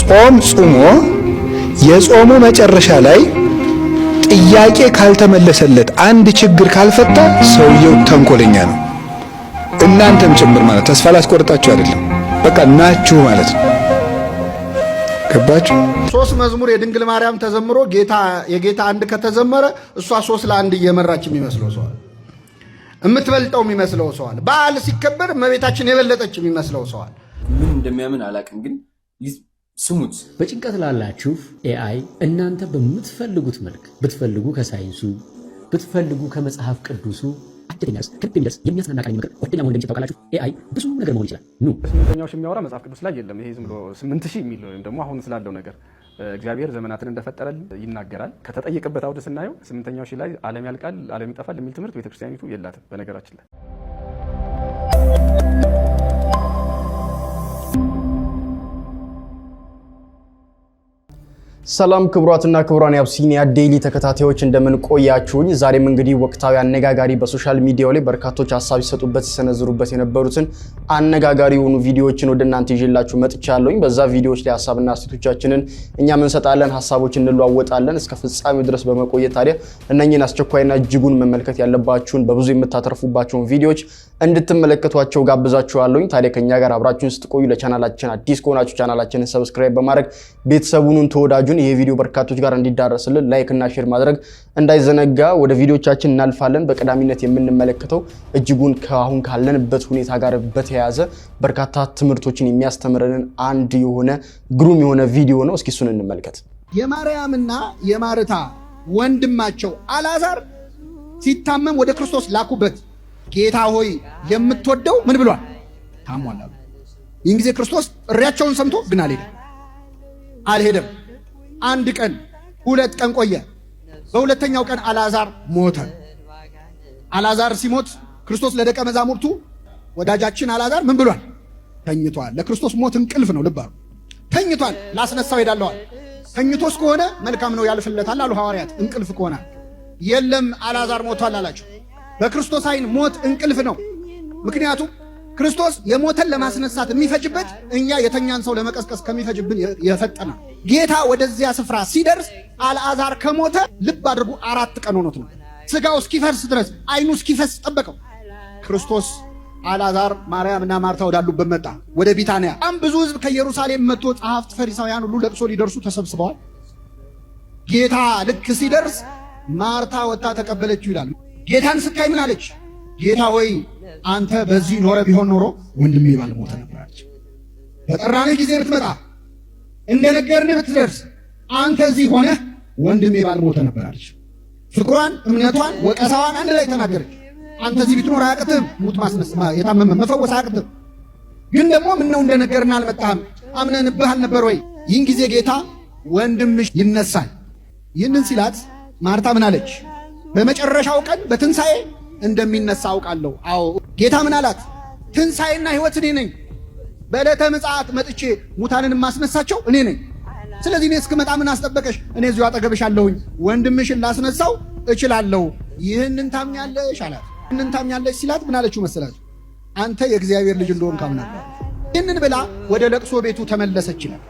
ጾም ጾሞ የጾሙ መጨረሻ ላይ ጥያቄ ካልተመለሰለት አንድ ችግር ካልፈታ ሰውየው ተንኮለኛ ነው። እናንተም ጭምር ማለት ተስፋ ላስቆርጣችሁ አይደለም፣ በቃ ናችሁ ማለት ነው። ገባችሁ? 3 መዝሙር የድንግል ማርያም ተዘምሮ የጌታ አንድ ከተዘመረ እሷ 3 ለ1 እየመራች የሚመስለው ሰው አለ። የምትበልጠው የሚመስለው ሰው አለ። በዓል ሲከበር እመቤታችን የበለጠች የሚመስለው ሰው አለ። ምን እንደሚያምን አላውቅም፣ ግን ስሙት። በጭንቀት ላላችሁ ኤአይ እናንተ በምትፈልጉት መልክ ብትፈልጉ ከሳይንሱ ብትፈልጉ ከመጽሐፍ ቅዱሱ አድርኛስ ከብኝስ የሚያስናና ቃል ምክር ወደኛ ወንደም ታውቃላችሁ። ኤአይ ብዙ ነገር መሆን ይችላል። ኑ ስምንተኛው የሚያወራ መጽሐፍ ቅዱስ ላይ የለም። ይሄ ዝም ብሎ 8000 የሚል ወይም ደግሞ አሁን ስላለው ነገር እግዚአብሔር ዘመናትን እንደፈጠረልን ይናገራል። ከተጠየቀበት አውድ ስናየው 8ኛው ሺህ ላይ ዓለም ያልቃል፣ ዓለም ይጠፋል የሚል ትምህርት ቤተክርስቲያኒቱ የላትም። በነገራችን ላይ ሰላም ክቡራትና ክቡራን የአቢሲኒያ ዴይሊ ተከታታዮች እንደምን ቆያችሁኝ? ዛሬም እንግዲህ ወቅታዊ አነጋጋሪ በሶሻል ሚዲያው ላይ በርካቶች ሐሳብ ሲሰጡበት ሲሰነዝሩበት የነበሩትን አነጋጋሪ የሆኑ ቪዲዮዎችን ወደ እናንተ ይዤላችሁ መጥቻለሁኝ። በዛ ቪዲዮዎች ላይ ሐሳብና አስተያየቶቻችንን እኛም እንሰጣለን፣ ሐሳቦችን እንለዋወጣለን። እስከ ፍጻሜው ድረስ በመቆየት ታዲያ እነኚህን አስቸኳይና እጅጉን መመልከት ያለባችሁን በብዙ የምታተርፉባቸውን ቪዲዮዎች እንድትመለከቷቸው ጋብዛችኋለሁኝ። ታዲያ ከኛ ጋር አብራችሁን ስትቆዩ ለቻናላችን አዲስ ከሆናችሁ ቻናላችንን ሰብስክራይብ በማድረግ ቤተሰቡን ተወዳጁ ይሄ ቪዲዮ በርካቶች ጋር እንዲዳረስልን ላይክ እና ሼር ማድረግ እንዳይዘነጋ። ወደ ቪዲዮቻችን እናልፋለን። በቀዳሚነት የምንመለከተው እጅጉን ከአሁን ካለንበት ሁኔታ ጋር በተያያዘ በርካታ ትምህርቶችን የሚያስተምረንን አንድ የሆነ ግሩም የሆነ ቪዲዮ ነው። እስኪ እሱን እንመልከት። የማርያምና የማርታ ወንድማቸው አልዓዛር ሲታመም ወደ ክርስቶስ ላኩበት። ጌታ ሆይ የምትወደው ምን ብሏል? ታሟል አሉ። ይህን ጊዜ ክርስቶስ እሪያቸውን ሰምቶ ግን አልሄደም። 1 ቀን 2 ቀን ቆየ። በሁለተኛው ቀን አልዓዛር ሞተ። አልዓዛር ሲሞት ክርስቶስ ለደቀ መዛሙርቱ ወዳጃችን አልዓዛር ምን ብሏል? ተኝቷል። ለክርስቶስ ሞት እንቅልፍ ነው። ልብ አሉ። ተኝቷል፣ ላስነሳው ሄዳለዋል። ተኝቶስ ከሆነ መልካም ነው ያልፍለታል አሉ ሐዋርያት። እንቅልፍ ከሆነ የለም አልዓዛር ሞቷል አላቸው። በክርስቶስ አይን ሞት እንቅልፍ ነው። ምክንያቱም ክርስቶስ የሞተን ለማስነሳት የሚፈጅበት እኛ የተኛን ሰው ለመቀስቀስ ከሚፈጅብን የፈጠነ። ጌታ ወደዚያ ስፍራ ሲደርስ አልዓዛር ከሞተ ልብ አድርጉ 4 ቀን ሆኖት ነው። ስጋው እስኪፈርስ ድረስ አይኑ እስኪፈስ ጠበቀው። ክርስቶስ አልዓዛር ማርያምና ማርታ ወዳሉበት መጣ፣ ወደ ቢታንያ። በጣም ብዙ ሕዝብ ከኢየሩሳሌም መጥቶ ጸሐፍት ፈሪሳውያን ሁሉ ለቅሶ ሊደርሱ ተሰብስበዋል። ጌታ ልክ ሲደርስ ማርታ ወጣ ተቀበለችው ይላል። ጌታን ስታይ ምን አለች? ጌታ ሆይ አንተ በዚህ ኖረ ቢሆን ኖሮ ወንድሜ ባልሞተ ነበር አለች። በጠራንህ ጊዜ ብትመጣ እንደነገርንህ ብትደርስ አንተ እዚህ ሆነህ ወንድሜ ባልሞተ ነበር አለች። ፍቅሯን፣ እምነቷን፣ ወቀሳዋን አንድ ላይ ተናገረች። አንተ እዚህ ብትኖር አያቅትህም፣ ሙት የታመመ መፈወስ አያቅትህም። ግን ደግሞ ምነው እንደነገርንህ አልመጣህም? አምነንብህ አልነበር ወይ? ይህን ጊዜ ጌታ ወንድምሽ ይነሳል። ይህንን ሲላት ማርታ ምን አለች? በመጨረሻው ቀን በትንሣኤ እንደሚነሳ አውቃለሁ። አዎ ጌታ ምን አላት? ትንሣኤና ሕይወት እኔ ነኝ። በዕለተ ምጽአት መጥቼ ሙታንን ማስነሳቸው እኔ ነኝ። ስለዚህ እኔ እስክመጣ ምን አስጠበቀሽ? እኔ እዚሁ አጠገብሽ አለሁኝ። ወንድምሽን ላስነሳው እችላለሁ። ይህንን ታምኛለሽ አላት። ይህንን ታምኛለሽ ሲላት ምን አለችው መሰላችሁ? አንተ የእግዚአብሔር ልጅ እንደሆንክ አምናለሁ። ይህንን ብላ ወደ ለቅሶ ቤቱ ተመለሰች ይላል።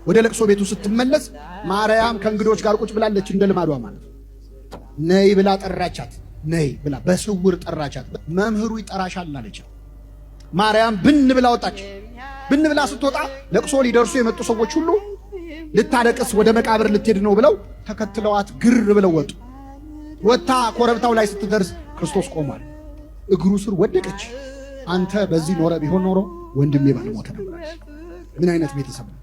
ወደ ለቅሶ ቤቱ ስትመለስ ማርያም ከእንግዶች ጋር ቁጭ ብላለች፣ እንደ ልማዷ ማለት ነው። ነይ ብላ ጠራቻት። ነይ ብላ በስውር ጠራቻት። መምህሩ ይጠራሻል አለች። ማርያም ብን ብላ ወጣች። ብን ብላ ስትወጣ ለቅሶ ሊደርሱ የመጡ ሰዎች ሁሉ ልታለቅስ ወደ መቃብር ልትሄድ ነው ብለው ተከትለዋት ግር ብለው ወጡ። ወጣ ኮረብታው ላይ ስትደርስ ክርስቶስ ቆሟል። እግሩ ስር ወደቀች። አንተ በዚህ ኖረ ቢሆን ኖሮ ወንድሜ ባልሞተ ነበር። ምን አይነት ቤተሰብ ነው!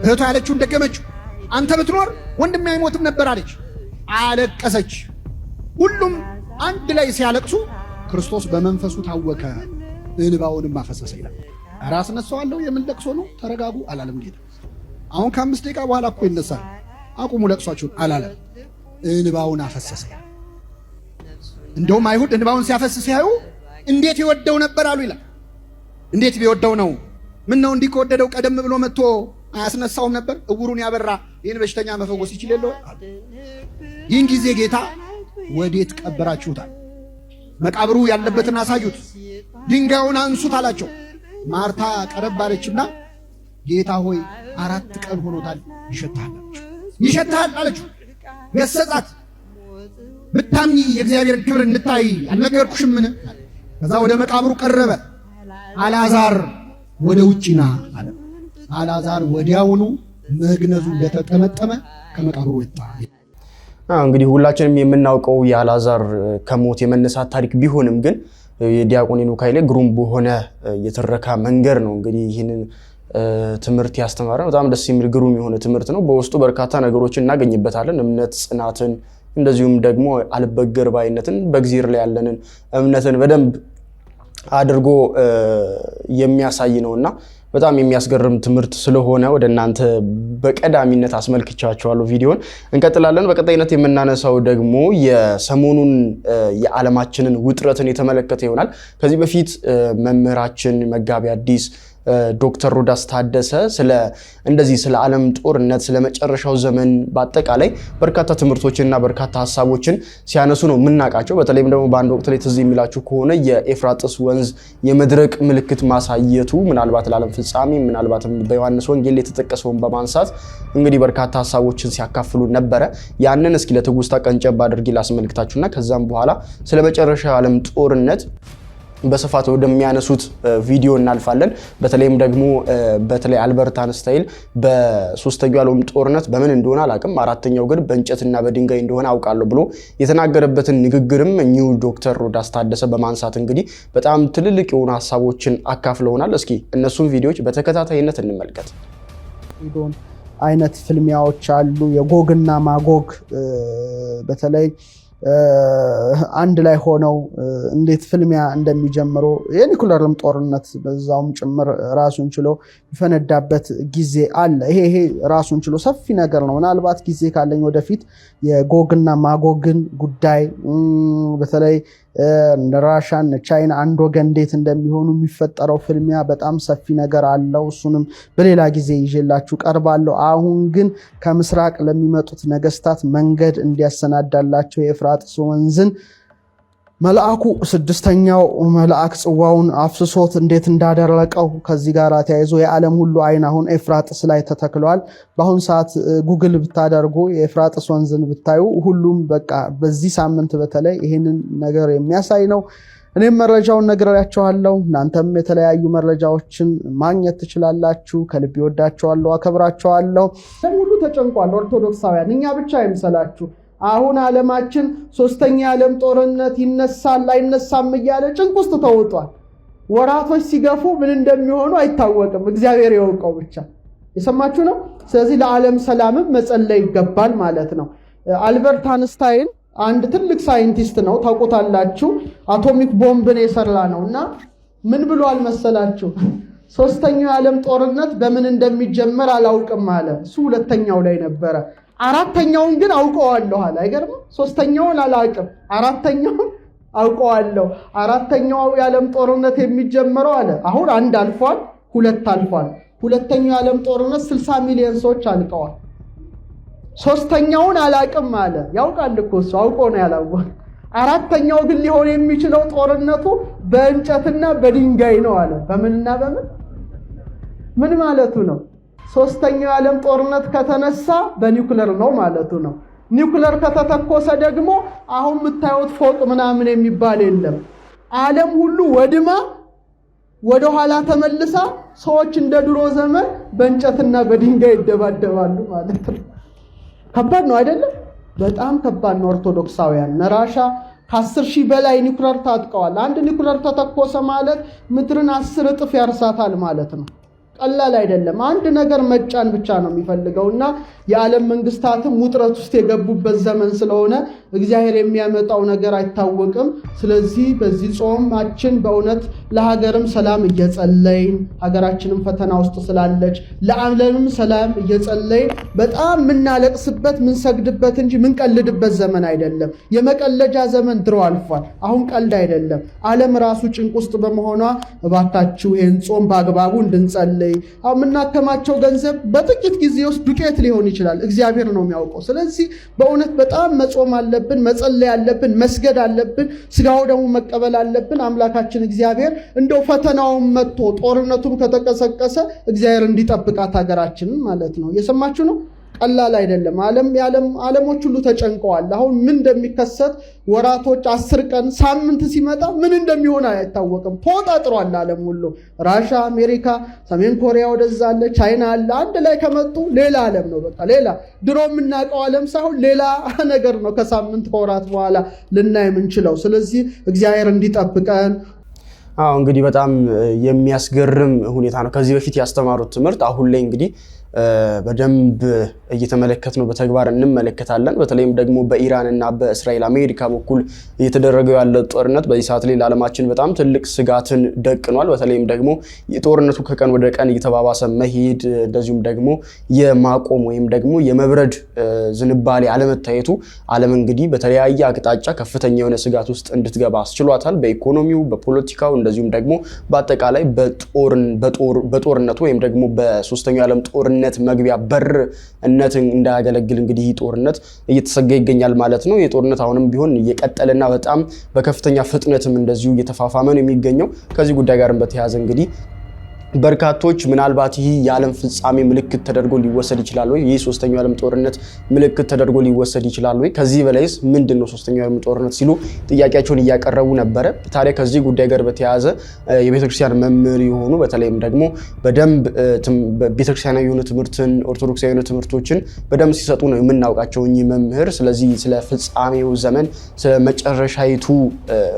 እህቷ ያለችውን ደገመችው። አንተ ብትኖር ወንድሜ አይሞትም ነበር አለች። አለቀሰች። ሁሉም አንድ ላይ ሲያለቅሱ ክርስቶስ በመንፈሱ ታወከ፣ እንባውንም አፈሰሰ ይላል። ኧረ አስነሳዋለሁ፣ የምን ለቅሶ ነው? ተረጋጉ አላለም ጌታ። አሁን ከ5 ደቂቃ በኋላ እኮ ይነሳል፣ አቁሙ ለቅሷችሁን አላለም። እንባውን አፈሰሰ። እንደውም አይሁድ እንባውን ሲያፈስ ሲያዩ እንዴት ይወደው ነበር አሉ ይላል። እንዴት ቢወደው ነው? ምን ነው እንዲህ ከወደደው ቀደም ብሎ መጥቶ አያስነሳውም ነበር? እውሩን ያበራ ይህን በሽተኛ መፈወስ ይችል የለ? ይህን ጊዜ ጌታ ወዴት ቀበራችሁታል? መቃብሩ ያለበትን አሳዩት፣ ድንጋዩን አንሱት አላቸው። ማርታ ቀረብ አለችና ጌታ ሆይ 4 ቀን ሆኖታል ይሸታል አለችው። ገሰጻት። ብታምኚ የእግዚአብሔር ክብር እንድታይ አልነገርኩሽምን? ከዛ ወደ መቃብሩ ቀረበ። አልዓዛር ወደ ውጭ ና አለ። አልዓዛር ወዲያውኑ መግነዙ እንደተጠመጠመ ከመቃብሩ ወጣ። እንግዲህ ሁላችንም የምናውቀው የአልዓዛር ከሞት የመነሳት ታሪክ ቢሆንም ግን የዲያቆን ሄኖክ ኃይሌ ግሩም በሆነ የተረካ መንገድ ነው እንግዲህ ይህንን ትምህርት ያስተማረ። በጣም ደስ የሚል ግሩም የሆነ ትምህርት ነው። በውስጡ በርካታ ነገሮችን እናገኝበታለን። እምነት፣ ጽናትን፣ እንደዚሁም ደግሞ አልበገር ባይነትን፣ በእግዚአብሔር ላይ ያለንን እምነትን በደንብ አድርጎ የሚያሳይ ነውና በጣም የሚያስገርም ትምህርት ስለሆነ ወደ እናንተ በቀዳሚነት አስመልክቻቸዋለሁ። ቪዲዮን እንቀጥላለን። በቀጣይነት የምናነሳው ደግሞ የሰሞኑን የዓለማችንን ውጥረትን የተመለከተ ይሆናል። ከዚህ በፊት መምህራችን መጋቢ አዲስ ዶክተር ሮዳስ ታደሰ ስለ ዓለም ጦርነት ስለ መጨረሻው ዘመን በአጠቃላይ በርካታ ትምህርቶችንና በርካታ ሐሳቦችን ሲያነሱ ነው የምናውቃቸው። በተለይም ደግሞ በአንድ ወቅት ላይ ትዝ የሚላችሁ ከሆነ የኤፍራጥስ ወንዝ የመድረቅ ምልክት ማሳየቱ ምናልባት ለዓለም ፍጻሜ ምናልባትም በዮሐንስ ወንጌል የተጠቀሰውን በማንሳት እንግዲህ በርካታ ሐሳቦችን ሲያካፍሉ ነበረ። ያንን እስኪ ለትውስታ ቀንጨብ አድርጌ ላስመልክታችሁና ከዛም በኋላ ስለ መጨረሻው ዓለም ጦርነት በስፋት ወደሚያነሱት ቪዲዮ እናልፋለን። በተለይም ደግሞ በተለይ አልበርት አንስታይን በሶስተኛው ዓለም ጦርነት በምን እንደሆነ አላቅም፣ አራተኛው ግን በእንጨትና በድንጋይ እንደሆነ አውቃለሁ ብሎ የተናገረበትን ንግግርም ኒው ዶክተር ሮዳስ ታደሰ በማንሳት እንግዲህ በጣም ትልልቅ የሆኑ ሐሳቦችን አካፍለውናል። እስኪ እነሱን ቪዲዮዎች በተከታታይነት እንመልከት። አይነት ፍልሚያዎች አሉ። የጎግና ማጎግ በተለይ አንድ ላይ ሆነው እንዴት ፍልሚያ እንደሚጀምሩ የኒኩለርም ጦርነት በዛውም ጭምር ራሱን ችሎ ይፈነዳበት ጊዜ አለ። ይሄ ራሱን ችሎ ሰፊ ነገር ነው። ምናልባት ጊዜ ካለኝ ወደፊት የጎግና ማጎግን ጉዳይ በተለይ ራሻን ቻይና አንድ ወገን እንዴት እንደሚሆኑ የሚፈጠረው ፍልሚያ በጣም ሰፊ ነገር አለው። እሱንም በሌላ ጊዜ ይዤላችሁ ቀርባለሁ። አሁን ግን ከምስራቅ ለሚመጡት ነገስታት መንገድ እንዲያሰናዳላቸው የኤፍራጥስ ወንዝን መልአኩ 6ኛው መልአክ ጽዋውን አፍስሶት እንዴት እንዳደረቀው ከዚህ ጋር ተያይዞ የዓለም ሁሉ አይን አሁን ኤፍራጥስ ላይ ተተክሏል። በአሁን ሰዓት ጉግል ብታደርጉ የኤፍራጥስ ወንዝን ብታዩ ሁሉም በቃ በዚህ ሳምንት በተለይ ይህንን ነገር የሚያሳይ ነው። እኔም መረጃውን ነግሬያችኋለሁ። እናንተም የተለያዩ መረጃዎችን ማግኘት ትችላላችሁ። ከልብ ወዳችኋለሁ፣ አከብራችኋለሁ። ሁሉ ተጨንቋል። ኦርቶዶክሳውያን እኛ ብቻ አይምሰላችሁ። አሁን ዓለማችን 3ኛ ዓለም ጦርነት ይነሳል አይነሳም እያለ ጭንቅ ውስጥ ተውጧል። ወራቶች ሲገፉ ምን እንደሚሆኑ አይታወቅም። እግዚአብሔር ያውቀው ብቻ። የሰማችሁ ነው። ስለዚህ ለዓለም ሰላምም መጸለይ ይገባል ማለት ነው። አልበርት አንስታይን አንድ ትልቅ ሳይንቲስት ነው፣ ታውቁታላችሁ። አቶሚክ ቦምብን የሰራ ነውና ምን ብሏል መሰላችሁ? 3ኛው ዓለም ጦርነት በምን እንደሚጀመር አላውቅም አለ። እሱ 2ኛው ላይ ነበረ። 4ኛውን ግን አውቀዋለሁ አለ። አይገርምም? 3ኛውን አላውቅም፣ 4ኛውን አውቀዋለሁ። 4ኛው የዓለም ጦርነት የሚጀመረው አለ አሁን 1 አልፏል፣ 2 አልፏል። 2ኛው የዓለም ጦርነት 60 ሚሊዮን ሰዎች አልቀዋል። 3ኛውን አላውቅም አለ። ያውቃል እኮ እሱ አውቆ ነው ያላወቀው። 4ኛው ግን ሊሆን የሚችለው ጦርነቱ በእንጨትና በድንጋይ ነው አለ። በምንና በምን ምን ማለቱ ነው? 3ኛው የዓለም ጦርነት ከተነሳ በኒውክለር ነው ማለቱ ነው። ኒውክለር ከተተኮሰ ደግሞ አሁን የምታዩት ፎቅ ምናምን የሚባል የለም። ዓለም ሁሉ ወድማ ወደ ኋላ ተመልሳ ሰዎች እንደ ድሮ ዘመን በእንጨትና በድንጋይ ይደባደባሉ ማለት ነው። ከባድ ነው አይደለም? በጣም ከባድ ነው። ኦርቶዶክሳውያን ነራሻ ከ10,000 በላይ ኒውክለር ታጥቀዋል። አንድ ኒውክለር ተተኮሰ ማለት ምድርን 10 እጥፍ ያርሳታል ማለት ነው። ቀላል አይደለም። አንድ ነገር መጫን ብቻ ነው የሚፈልገውና የዓለም መንግስታትም ውጥረት ውስጥ የገቡበት ዘመን ስለሆነ እግዚአብሔር የሚያመጣው ነገር አይታወቅም። ስለዚህ በዚህ ጾማችን በእውነት ለሀገርም ሰላም እየጸለይን ሀገራችንም ፈተና ውስጥ ስላለች ለዓለምም ሰላም እየጸለይን በጣም የምናለቅስበት ምንሰግድበት እንጂ ምንቀልድበት ዘመን አይደለም። የመቀለጃ ዘመን ድሮ አልፏል። አሁን ቀልድ አይደለም። ዓለም ራሱ ጭንቅ ውስጥ በመሆኗ እባካችሁ ይህን ጾም በአግባቡ እንድንጸልይ መጸለይ። የምናከማቸው ገንዘብ በጥቂት ጊዜ ውስጥ ዱቄት ሊሆን ይችላል። እግዚአብሔር ነው የሚያውቀው። ስለዚህ በእውነት በጣም መጾም አለብን፣ መጸለይ አለብን፣ መስገድ አለብን፣ ስጋው ደግሞ መቀበል አለብን። አምላካችን እግዚአብሔር እንደው ፈተናውን መጥቶ ጦርነቱም ከተቀሰቀሰ እግዚአብሔር እንዲጠብቃት ሀገራችንን ማለት ነው። እየሰማችሁ ነው። ቀላል አይደለም። ዓለሞች ሁሉ ተጨንቀዋል። አሁን ምን እንደሚከሰት ወራቶች፣ 10 ቀን፣ ሳምንት ሲመጣ ምን እንደሚሆን አይታወቅም። ተወጣጥሯል ዓለም ሁሉ። ራሻ፣ አሜሪካ፣ ሰሜን ኮሪያ ወደዛ አለ፣ ቻይና አለ። አንድ ላይ ከመጡ ሌላ ዓለም ነው። በቃ ሌላ ድሮ የምናውቀው ዓለም ሳይሆን ሌላ ነገር ነው ከሳምንት ከወራት በኋላ ልናይ የምንችለው። ስለዚህ እግዚአብሔር እንዲጠብቀን። እንግዲህ በጣም የሚያስገርም ሁኔታ ነው። ከዚህ በፊት ያስተማሩት ትምህርት አሁን ላይ እንግዲህ በደንብ እየተመለከት ነው፣ በተግባር እንመለከታለን። በተለይም ደግሞ በኢራን እና በእስራኤል አሜሪካ በኩል እየተደረገው ያለ ጦርነት በዚህ ሰዓት ላይ ለዓለማችን በጣም ትልቅ ስጋትን ደቅኗል። በተለይም ደግሞ የጦርነቱ ከቀን ወደ ቀን እየተባባሰ መሄድ፣ እንደዚሁም ደግሞ የማቆም ወይም ደግሞ የመብረድ ዝንባሌ አለመታየቱ ዓለም እንግዲህ በተለያየ አቅጣጫ ከፍተኛ የሆነ ስጋት ውስጥ እንድትገባ አስችሏታል። በኢኮኖሚው፣ በፖለቲካው እንደዚሁም ደግሞ በአጠቃላይ በጦርነቱ ወይም ደግሞ በሶስተኛው የዓለም ጦርነት መግቢያ በርነት እንዳያገለግል እንግዲህ ጦርነት እየተሰጋ ይገኛል ማለት ነው። የጦርነት አሁንም ቢሆን እየቀጠለና በጣም በከፍተኛ ፍጥነትም እንደዚሁ እየተፋፋመ ነው የሚገኘው። ከዚህ ጉዳይ ጋርም በተያያዘ እንግዲህ በርካቶች ምናልባት ይህ የዓለም ፍጻሜ ምልክት ተደርጎ ሊወሰድ ይችላል ወይ? ይህ ሶስተኛው የዓለም ጦርነት ምልክት ተደርጎ ሊወሰድ ይችላል ወይ? ከዚህ በላይስ ምንድነው ሶስተኛው የዓለም ጦርነት ሲሉ ጥያቄያቸውን እያቀረቡ ነበረ። ታዲያ ከዚህ ጉዳይ ጋር በተያያዘ የቤተክርስቲያን መምህር የሆኑ በተለይም ደግሞ በደንብ ቤተክርስቲያናዊ የሆነ ትምህርትን ኦርቶዶክሳዊ የሆነ ትምህርቶችን በደንብ ሲሰጡ ነው የምናውቃቸው እኚህ መምህር። ስለዚህ ስለ ፍጻሜው ዘመን ስለ መጨረሻይቱ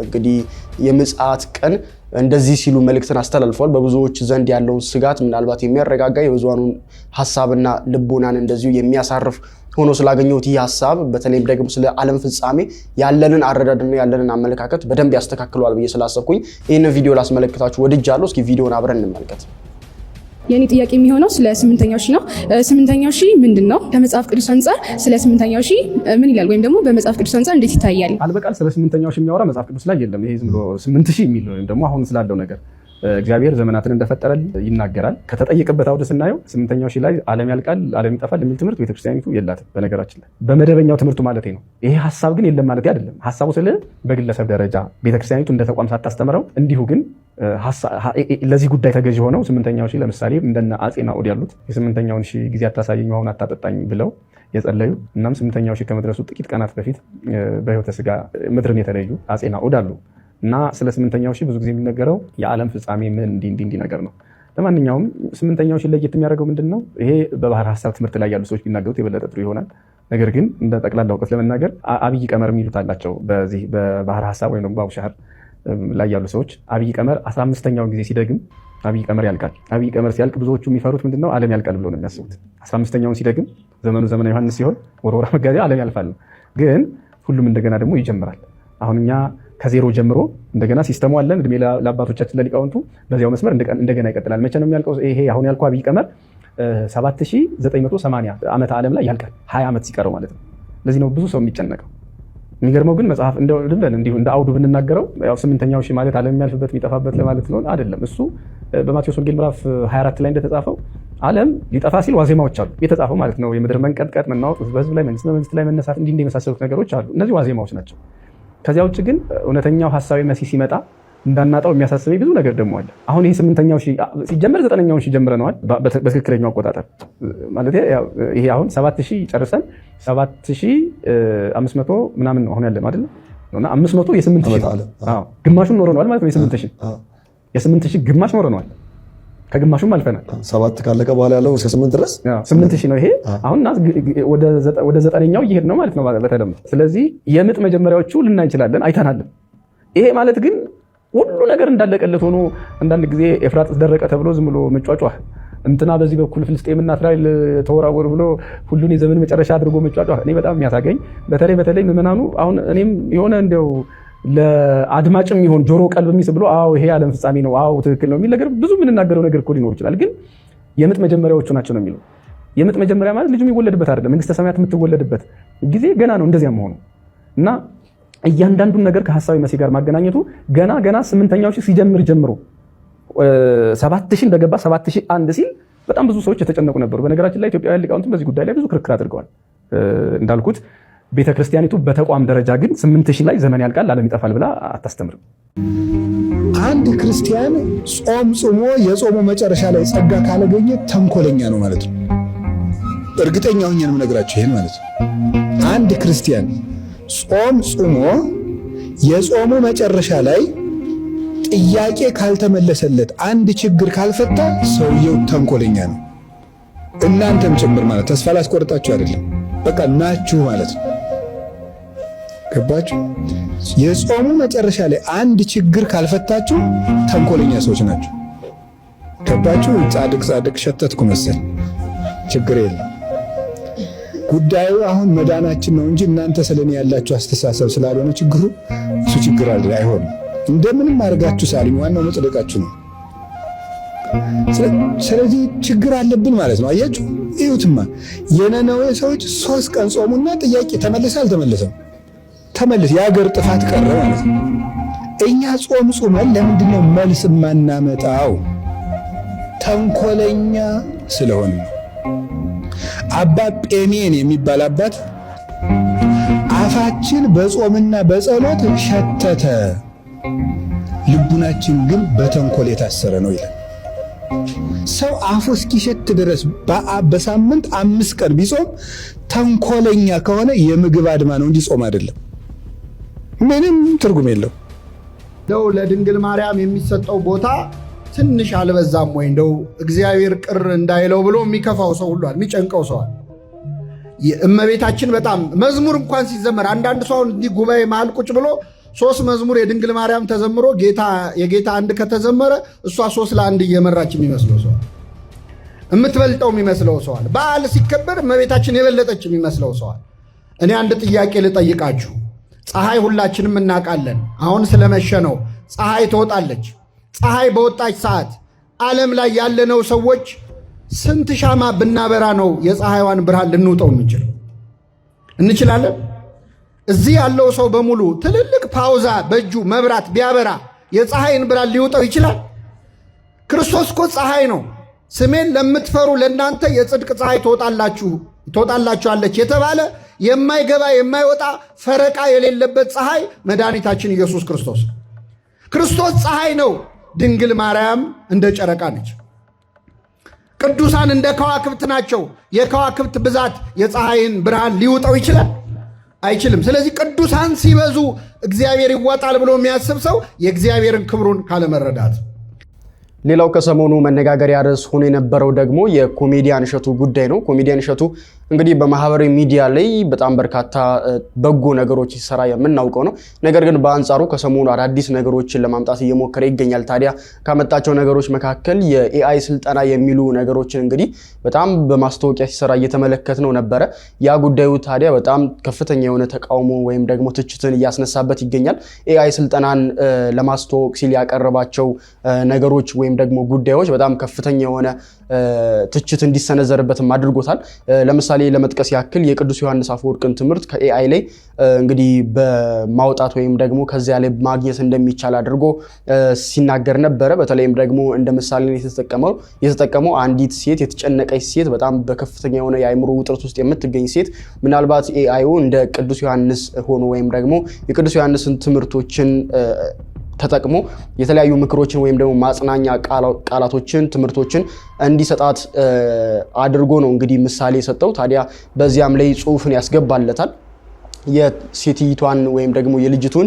እንግዲህ የምጽአት ቀን እንደዚህ ሲሉ መልእክትን አስተላልፈዋል። በብዙዎች ዘንድ ያለውን ስጋት ምናልባት የሚያረጋጋ የብዙሃኑን ሐሳብና ልቦናን እንደዚሁ የሚያሳርፍ ሆኖ ስላገኘሁት ይህ ሐሳብ በተለይም ደግሞ ስለ ዓለም ፍጻሜ ያለንን አረዳድና ያለንን አመለካከት በደንብ ያስተካክለዋል ብዬ ስላሰብኩኝ ይህንን ቪዲዮ ላስመለክታችሁ ወድጃለሁ። እስኪ ቪዲዮውን አብረን እንመልከት። የኔ ጥያቄ የሚሆነው ስለ 8ኛው ሺህ ነው። 8ኛው ሺህ ምንድነው? ከመጽሐፍ ቅዱስ አንጻር ስለ 8ኛው ሺህ ምን ይላል? ወይም ደግሞ በመጽሐፍ ቅዱስ አንጻር እንዴት ይታያል? አልበቃል ስለ 8ኛው ሺህ የሚያወራ መጽሐፍ ቅዱስ ላይ የለም። ይሄ ዝም ብሎ 8000 የሚል ወይም ደግሞ አሁን ስላለው ነገር እግዚአብሔር ዘመናትን እንደፈጠረ ይናገራል። ከተጠየቀበት አውድ ስናየው 8ኛው ሺህ ላይ ዓለም ያልቃል፣ ዓለም ይጠፋል የሚል ትምህርት ቤተክርስቲያኒቱ የላትም። በነገራችን ላይ በመደበኛው ትምህርቱ ማለት ነው። ይሄ ሐሳብ ግን የለም ማለት አይደለም። ሐሳቡ ስለ በግለሰብ ደረጃ ቤተክርስቲያኒቱ እንደ ተቋም ሳታስተምረው እንዲሁ ግን ለዚህ ጉዳይ ተገዥ ሆነው 8ኛው ሺህ ለምሳሌ እንደነ አጼ ናኦድ ያሉት የ8ኛውን ሺህ ጊዜ አታሳየኝ አሁን አታጠጣኝ ብለው የጸለዩ እናም 8ኛው ሺህ ከመድረሱ ጥቂት ቀናት በፊት በሕይወተ ሥጋ ምድርን የተለዩ አጼ ናኦድ አሉ። እና ስለ 8ኛው ሺህ ብዙ ጊዜ የሚነገረው የዓለም ፍጻሜ ምን እንዲህ ነገር ነው። ለማንኛውም 8ኛው ሺህ ለየት የሚያደርገው ምንድነው? ይሄ በባህር ሐሳብ ትምህርት ላይ ያሉ ሰዎች ቢናገሩት የበለጠ ጥሩ ይሆናል። ነገር ግን እንደ ጠቅላላ እውቀት ለመናገር አብይ ቀመር የሚሉት አላቸው። በዚህ በባህር ሐሳብ ወይም ደግሞ በአቡሻህር ላይ ያሉ ሰዎች አብይ ቀመር 15ኛውን ጊዜ ሲደግም አብይ ቀመር ያልቃል። አብይ ቀመር ሲያልቅ ብዙዎቹ የሚፈሩት ምንድነው? ዓለም ያልቃል ብሎ ነው የሚያስቡት። 15ኛውን ሲደግም ዘመኑ ዘመነ ዮሐንስ ሲሆን ወርወራ መጋቢያ ዓለም ያልፋል ነው። ግን ሁሉም እንደገና ደግሞ ይጀምራል። አሁን እኛ ከዜሮ ጀምሮ እንደገና ሲስተሙ አለን። እድሜ ለአባቶቻችን ለሊቃውንቱ በዚያው መስመር እንደገና ይቀጥላል። መቼ ነው የሚያልቀው? ይሄ አሁን ያልኩህ አብይ ቀመር 7980 ዓመተ ዓለም ላይ ያልቃል። 20 ዓመት ሲቀረው ማለት ነው። ለዚህ ነው ብዙ ሰው የሚጨነቀው። የሚገርመው ግን መጽሐፍ እንዲሁ እንደ አውዱ ብንናገረው ያው 8ኛው ሺህ ማለት ዓለም የሚያልፍበት የሚጠፋበት ለማለት ነው አይደለም። እሱ በማቴዎስ ወንጌል ምዕራፍ 24 ላይ እንደተጻፈው ዓለም ሊጠፋ ሲል ዋዜማዎች አሉ የተጻፈው ማለት ነው። የምድር መንቀጥቀጥ፣ መናወጥ፣ በህዝብ ላይ መንግስት ላይ መነሳት እንዲህ የመሳሰሉት ነገሮች አሉ። እነዚህ ዋዜማዎች ናቸው። ከዚያ ውጭ ግን እውነተኛው ሐሳዊ መሲህ ሲመጣ እንዳናጣው የሚያሳስበኝ ብዙ ነገር ደግሞ አለ። አሁን ይሄ 8ኛው ሺህ ሲጀመር 9ኛውን ሺህ ጀምረነዋል በትክክለኛው አቆጣጠር ማለት ይሄ አሁን 7000 ጨርሰን 7500 ምናምን ነው አሁን ያለ አይደል? እና 500 የ8000 አዎ ግማሹን ኖረናል ማለት ነው። የ8000 ግማሽ ኖረናል። ከግማሹም አልፈናል። 7 ካለቀ በኋላ ያለው እስከ 8 ድረስ 8000 ነው። ይሄ አሁን ወደ 9ኛው እየሄድ ነው ማለት ነው በተለምዶ። ስለዚህ የምጥ መጀመሪያዎቹ ልናይ እንችላለን፣ አይተናል። ይሄ ማለት ግን ሁሉ ነገር እንዳለቀለት ሆኖ አንዳንድ ጊዜ ኤፍራጥስ ደረቀ ተብሎ ዝም ብሎ መጫጫህ እንትና በዚህ በኩል ፍልስጤምና እስራኤል ተወራወሩ ብሎ ሁሉን የዘመን መጨረሻ አድርጎ መጫጫህ እኔ በጣም የሚያሳገኝ በተለይ ምዕመናኑ አሁን እኔም የሆነ እንደው ለአድማጭም ይሆን ጆሮ ቀልብ የሚስብ ብሎ አዎ ይሄ ዓለም ፍጻሜ ነው፣ አዎ ትክክል ነው የሚል ነገር ብዙ የምንናገረው ነገር እኮ ሊኖር ይችላል። ግን የምጥ መጀመሪያዎቹ ናቸው ነው የሚለው። የምጥ መጀመሪያ ማለት ልጁ የሚወለድበት አይደለም፣ መንግስተ ሰማያት የምትወለድበት ጊዜ ገና ነው እንደዚያ መሆኑ እና እያንዳንዱን ነገር ከሐሳዊ መሲህ ጋር ማገናኘቱ ገና 8ኛው ሺህ ሲጀምር ጀምሮ 7000 እንደገባ 7001 ሲል በጣም ብዙ ሰዎች የተጨነቁ ነበሩ። በነገራችን ላይ ኢትዮጵያውያን ሊቃውንትም በዚህ ጉዳይ ላይ ብዙ ክርክር አድርገዋል። እንዳልኩት ቤተክርስቲያኒቱ በተቋም ደረጃ ግን 8000 ላይ ዘመን ያልቃል ዓለም ይጠፋል ብላ አታስተምርም። አንድ ክርስቲያን ጾም ጾሞ የጾሙ መጨረሻ ላይ ጸጋ ካላገኘ ተንኮለኛ ነው ማለት ነው። እርግጠኛ ሆኜ ነው የምነግራችሁ ይሄን ማለት ነው። አንድ ክርስቲያን ጾም ጾሞ የጾሙ መጨረሻ ላይ ጥያቄ ካልተመለሰለት አንድ ችግር ካልፈታ ሰውየው ተንኮለኛ ነው። እናንተም ጭምር ማለት ተስፋ ላስቆርጣችሁ አይደለም፣ በቃ ናችሁ ማለት ነው። ገባችሁ? የጾሙ መጨረሻ ላይ አንድ ችግር ካልፈታችሁ ተንኮለኛ ሰዎች ናችሁ። ገባችሁ? ጻድቅ ሸተትኩ መሰል። ችግር የለም። ጉዳዩ አሁን መዳናችን ነው እንጂ እናንተ ስለኔ ያላችሁ አስተሳሰብ ስላልሆነ ችግሩ እሱ ችግር አይሆንም። እንደምንም አድርጋችሁ ሳልኝ፣ ዋናው መጽደቃችሁ ነው። ስለዚህ ችግር አለብን ማለት ነው። አያችሁ? እዩትማ የነነዌ ሰዎች 3 ቀን ጾሙና ጥያቄ ተመለሰ አልተመለሰም? ተመለሰ። የሀገር ጥፋት ቀረ ማለት ነው። እኛ ጾም ጾመን ለምንድነው መልስ የማናመጣው? ተንኮለኛ ስለሆነ ነው። አባ ጴሜን የሚባል አባት አፋችን በጾምና በጸሎት ሸተተ፣ ልቡናችን ግን በተንኮል የታሰረ ነው ይላል። ሰው አፉ እስኪሸት ድረስ በሳምንት 5 ቀን ቢጾም ተንኮለኛ ከሆነ የምግብ አድማ ነው እንጂ ጾም አይደለም። ምንም ትርጉም የለው። እንደው ለድንግል ማርያም የሚሰጠው ቦታ ትንሽ አልበዛም ወይ? እንደው እግዚአብሔር ቅር እንዳይለው ብሎ የሚከፋው ሰው ሁሉ የሚጨንቀው ሰዋል። እመቤታችን በጣም መዝሙር እንኳን ሲዘመር አንዳንድ ሰው እንዲህ ጉባኤ መሃል ቁጭ ብሎ 3 መዝሙር የድንግል ማርያም ተዘምሮ የጌታ አንድ ከተዘመረ እሷ 3 ለ1 እየመራች የሚመስለው ሰዋል። የምትበልጠው የሚመስለው ሰዋል። በዓል ሲከበር እመቤታችን የበለጠች የሚመስለው ሰዋል። እኔ አንድ ጥያቄ ልጠይቃችሁ። ፀሐይ ሁላችንም እናውቃለን። አሁን ስለመሸ ነው ፀሐይ ትወጣለች። ፀሐይ በወጣች ሰዓት ዓለም ላይ ያለነው ሰዎች ስንት ሻማ ብናበራ ነው የፀሐይዋን ብርሃን ልንውጠው የምንችለው? እንችላለን? እዚህ ያለው ሰው በሙሉ ትልልቅ ፓውዛ በእጁ መብራት ቢያበራ የፀሐይን ብርሃን ሊውጠው ይችላል? ክርስቶስ እኮ ፀሐይ ነው። ስሜን ለምትፈሩ ለእናንተ የጽድቅ ፀሐይ ትወጣላችኋለች የተባለ የማይገባ የማይወጣ ፈረቃ የሌለበት ፀሐይ መድኃኒታችን ኢየሱስ ክርስቶስ። ክርስቶስ ፀሐይ ነው። ድንግል ማርያም እንደ ጨረቃ ነች። ቅዱሳን እንደ ከዋክብት ናቸው። የከዋክብት ብዛት የፀሐይን ብርሃን ሊውጠው ይችላል? አይችልም። ስለዚህ ቅዱሳን ሲበዙ እግዚአብሔር ይዋጣል ብሎ የሚያስብ ሰው የእግዚአብሔርን ክብሩን ካለመረዳት። ሌላው ከሰሞኑ መነጋገሪያ ርዕስ ሆኖ የነበረው ደግሞ የኮሜዲያን እሸቱ ጉዳይ ነው። ኮሜዲያን እሸቱ እንግዲህ በማህበራዊ ሚዲያ ላይ በጣም በርካታ በጎ ነገሮች ሲሰራ የምናውቀው ነው። ነገር ግን በአንጻሩ ከሰሞኑ አዳዲስ ነገሮችን ለማምጣት እየሞከረ ይገኛል። ታዲያ ካመጣቸው ነገሮች መካከል የኤአይ ስልጠና የሚሉ ነገሮችን እንግዲህ በጣም በማስታወቂያ ሲሰራ እየተመለከት ነው ነበረ። ያ ጉዳዩ ታዲያ በጣም ከፍተኛ የሆነ ተቃውሞ ወይም ደግሞ ትችትን እያስነሳበት ይገኛል። ኤአይ ስልጠናን ለማስተዋወቅ ሲል ያቀረባቸው ነገሮች ወይም ደግሞ ጉዳዮች በጣም ከፍተኛ የሆነ ትችት እንዲሰነዘርበትም አድርጎታል። ለምሳሌ ለመጥቀስ ያክል የቅዱስ ዮሐንስ አፈወርቅን ትምህርት ከኤአይ ላይ እንግዲህ በማውጣት ወይም ደግሞ ከዚያ ላይ ማግኘት እንደሚቻል አድርጎ ሲናገር ነበረ። በተለይም ደግሞ እንደ ምሳሌ የተጠቀመው አንዲት ሴት፣ የተጨነቀች ሴት፣ በጣም በከፍተኛ የሆነ የአእምሮ ውጥረት ውስጥ የምትገኝ ሴት ምናልባት ኤአይው እንደ ቅዱስ ዮሐንስ ሆኖ ወይም ደግሞ የቅዱስ ዮሐንስን ትምህርቶችን ተጠቅሞ የተለያዩ ምክሮችን ወይም ደግሞ ማጽናኛ ቃላቶችን፣ ትምህርቶችን እንዲሰጣት አድርጎ ነው እንግዲህ ምሳሌ የሰጠው። ታዲያ በዚያም ላይ ጽሑፍን ያስገባለታል። የሴቲቷን ወይም ደግሞ የልጅቱን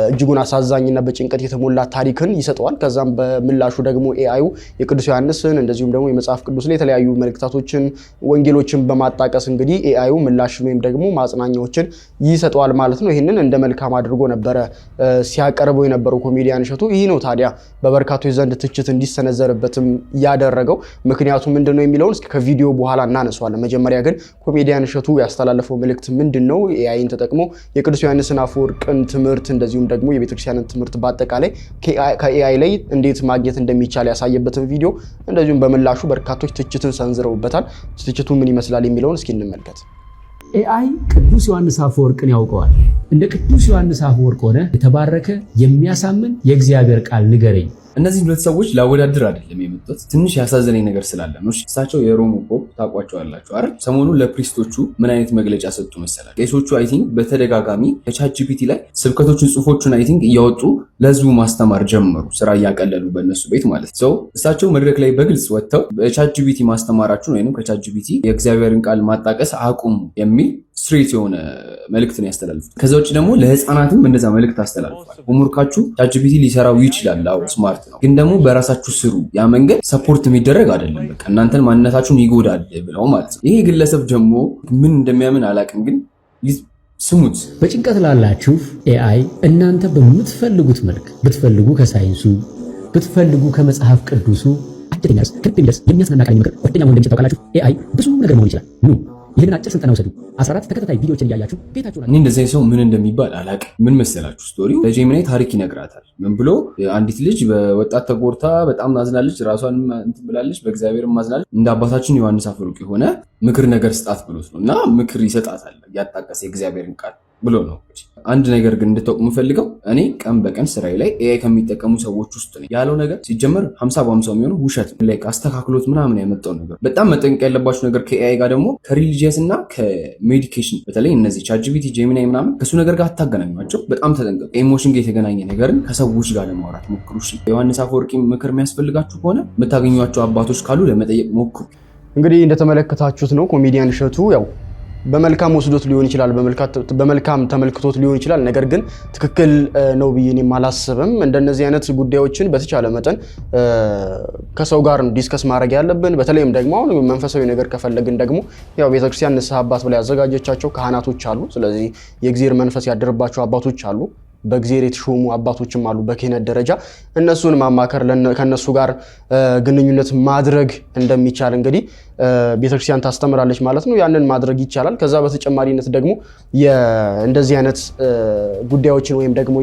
እጅጉን አሳዛኝና በጭንቀት የተሞላ ታሪክን ይሰጠዋል። ከዛም በምላሹ ደግሞ ኤአዩ የቅዱስ ዮሐንስን እንደዚሁም ደግሞ የመጽሐፍ ቅዱስ ላይ የተለያዩ መልእክታቶችን፣ ወንጌሎችን በማጣቀስ እንግዲህ ኤአዩ ምላሽን ወይም ደግሞ ማጽናኛዎችን ይሰጠዋል ማለት ነው። ይህንን እንደ መልካም አድርጎ ነበረ ሲያቀርበው የነበረው ኮሜዲያን እሸቱ። ይህ ነው ታዲያ በበርካቶች ዘንድ ትችት እንዲሰነዘርበትም ያደረገው። ምክንያቱ ምንድነው የሚለውን እስከ ከቪዲዮ በኋላ እናነሳዋለን። መጀመሪያ ግን ኮሜዲያን እሸቱ ያስተላለፈው መልእክት ምንድነው? ኤአይን ተጠቅሞ የቅዱስ ዮሐንስን አፈወርቅን ትምህርት እንደዚሁም ደግሞ የቤተክርስቲያንን ትምህርት በአጠቃላይ ከኤአይ ላይ እንዴት ማግኘት እንደሚቻል ያሳየበትን ቪዲዮ እንደዚሁም በምላሹ በርካቶች ትችትን ሰንዝረውበታል። ትችቱ ምን ይመስላል የሚለውን እስኪ እንመልከት። ኤአይ ቅዱስ ዮሐንስ አፈወርቅን ያውቀዋል። እንደ ቅዱስ ዮሐንስ አፈወርቅ ሆነ የተባረከ የሚያሳምን የእግዚአብሔር ቃል ንገረኝ፣ እነዚህ ሁለት ሰዎች ላወዳድር አይደለም የመጡት። ትንሽ ያሳዘነኝ ነገር ስላለ ነው። እሳቸው የሮሙ ፖፕ ታውቋቸዋላችሁ አይደል? ሰሞኑን ለፕሪስቶቹ ምን አይነት መግለጫ ሰጡ መሰላችሁ? ቄሶቹ አይ ቲንክ በተደጋጋሚ ከቻት ጂፒቲ ላይ ስብከቶችን፣ ጽሁፎችን አይ ቲንክ እያወጡ ለህዝቡ ማስተማር ጀመሩ። ስራ እያቀለሉ በእነሱ ቤት ማለት ነው። እሳቸው መድረክ ላይ በግልጽ ወጥተው ቻት ጂፒቲ ማስተማራችሁን ወይም ከቻት ጂፒቲ የእግዚአብሔርን ቃል ማጣቀስ አቁሙ የሚል ስትሬት የሆነ መልእክትን ያስተላልፉት። ከዛ ውጭ ደግሞ ለህፃናትም እንደዛ መልእክት አስተላልፏል። ሆምወርካችሁ ቻት ጂፒቲ ሊሰራው ይችላል፣ አዎ ስማርት ነው፣ ግን ደግሞ በራሳችሁ ስሩ። ያ መንገድ ሰፖርት የሚደረግ አይደለም፣ በቃ እናንተን ማንነታችሁን ይጎዳል ብለው ማለት ነው። ይሄ ግለሰብ ደግሞ ምን እንደሚያምን አላውቅም፣ ግን ስሙት። በጭንቀት ላላችሁ ኤአይ እናንተ በምትፈልጉት መልክ ብትፈልጉ ከሳይንሱ ብትፈልጉ ከመጽሐፍ ቅዱሱ አደገኛ ክብ የሚደርስ የሚያስናና ቃል ምክር ጓደኛ መሆን እንደሚችል ታውቃላችሁ። ኤአይ ብዙ ነገር መሆን ይችላል። ኑ ይህንን አጭር ስልጠና ውሰዱ። 14 ተከታታይ ቪዲዮዎችን እያያችሁ ቤታችሁ እኔ እንደዚህ ሰው ምን እንደሚባል አላውቅም። ምን መሰላችሁ ስቶሪው ለጄሚናይ ታሪክ ይነግራታል። ምን ብሎ አንዲት ልጅ በወጣት ተጎርታ በጣም ናዝናለች፣ ራሷን እንትን ብላለች፣ በእግዚአብሔርም ማዝናለች። እንደ አባታችን ዮሐንስ አፈወርቅ የሆነ ምክር ነገር ስጣት ብሎት ነው እና ምክር ይሰጣታል ያጣቀሰ የእግዚአብሔርን ቃል ብሎ ነው። አንድ ነገር ግን እንድታውቁ የምፈልገው እኔ ቀን በቀን ስራዬ ላይ ኤአይ ከሚጠቀሙ ሰዎች ውስጥ ነኝ ያለው ነገር ሲጀመር 50 በ50 የሚሆነው ውሸት ነው። ላይክ አስተካክሎት ምናምን ያመጣው ነገር በጣም መጠንቀቅ ያለባችሁ ነገር ከኤአይ ጋር ደግሞ ከሪሊጂየስ እና ከሜዲኬሽን በተለይ እነዚህ ቻት ጂፒቲ፣ ጄሚናይ ምናምን ከሱ ነገር ጋር አታገናኟቸው። በጣም ተጠንቀቁ። ኢሞሽን ጋር የተገናኘ ነገርን ከሰዎች ጋር ለማውራት ሞክሩ። እሺ ዮሐንስ አፈወርቂ ምክር የሚያስፈልጋችሁ ከሆነ የምታገኟቸው አባቶች ካሉ ለመጠየቅ ሞክሩ። እንግዲህ እንደተመለከታችሁት ነው ኮሜዲያን እሸቱ ያው በመልካም ወስዶት ሊሆን ይችላል፣ በመልካም ተመልክቶት ሊሆን ይችላል። ነገር ግን ትክክል ነው ብዬ እኔም አላስብም። እንደነዚህ አይነት ጉዳዮችን በተቻለ መጠን ከሰው ጋር ዲስከስ ማድረግ ያለብን። በተለይም ደግሞ አሁን መንፈሳዊ ነገር ከፈለግን ደግሞ ያው ቤተክርስቲያን ንስሐ አባት ብላ ያዘጋጀቻቸው ካህናቶች አሉ። ስለዚህ የእግዚአብሔር መንፈስ ያደረባቸው አባቶች አሉ፣ በእግዚአብሔር የተሾሙ አባቶችም አሉ በክህነት ደረጃ። እነሱን ማማከር ከነሱ ጋር ግንኙነት ማድረግ እንደሚቻል እንግዲህ ቤተክርስቲያን ታስተምራለች ማለት ነው። ያንን ማድረግ ይቻላል። ከዛ በተጨማሪነት ደግሞ እንደዚህ አይነት ጉዳዮችን ወይም ደግሞ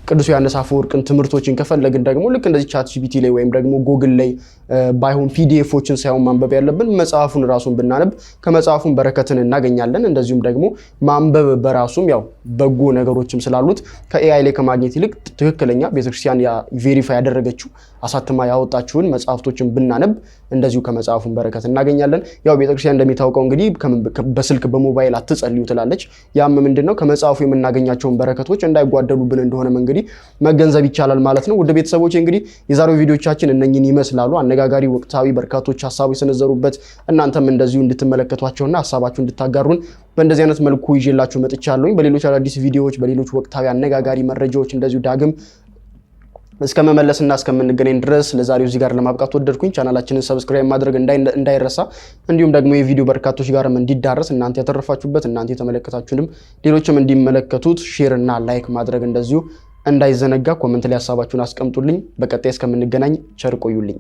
ቅዱስ ዮሐንስ አፈወርቅን ትምህርቶችን ከፈለግን ደግሞ ልክ እንደዚህ ቻት ጂፒቲ ላይ ወይም ደግሞ ጎግል ላይ ባይሆን ፒዲኤፎችን ሳይሆን ማንበብ ያለብን መጽሐፉን ራሱን ብናነብ ከመጽሐፉን በረከትን እናገኛለን። እንደዚሁም ደግሞ ማንበብ በራሱም ያው በጎ ነገሮችም ስላሉት ከኤአይ ላይ ከማግኘት ይልቅ ትክክለኛ ቤተክርስቲያን ቬሪፋይ ያደረገችው አሳትማ ያወጣችውን መጽሐፍቶችን ብናነብ እንደዚሁ ከመጽሐፉን በረከት እናገኛለን። ያው ቤተክርስቲያን እንደሚታወቀው እንግዲህ በስልክ በሞባይል አትጸልዩ ትላለች። ያም ምንድነው ከመጽሐፉ የምናገኛቸውን በረከቶች እንዳይጓደሉብን እንደሆነ እንግዲህ መገንዘብ ይቻላል ማለት ነው። ውድ ቤተሰቦች እንግዲህ የዛሬው ቪዲዮቻችን እነኚህን ይመስላሉ። አነጋጋሪ፣ ወቅታዊ፣ በርካቶች ሀሳብ የሰነዘሩበት እናንተም እንደዚሁ እንድትመለከቷቸውና ሀሳባችሁ እንድታጋሩን በእንደዚህ አይነት መልኩ ይዤላችሁ መጥቻለሁ። በሌሎች አዳዲስ ቪዲዮዎች፣ በሌሎች ወቅታዊ አነጋጋሪ መረጃዎች እንደዚሁ ዳግም እስከመመለስና እስከምንገናኝ ድረስ ለዛሬው እዚህ ጋር ለማብቃት ወደድኩኝ። ቻናላችንን ሰብስክራይብ ማድረግ እንዳይረሳ፣ እንዲሁም ደግሞ የቪዲዮ በርካቶች ጋርም እንዲዳረስ እናንተ ያተረፋችሁበት እናንተ የተመለከታችሁንም ሌሎችም እንዲመለከቱት ሼር እና ላይክ ማድረግ እንደዚሁ እንዳይዘነጋ። ኮሜንት ላይ ሀሳባችሁን አስቀምጡልኝ። በቀጣይ እስከምንገናኝ ቸር ቆዩልኝ።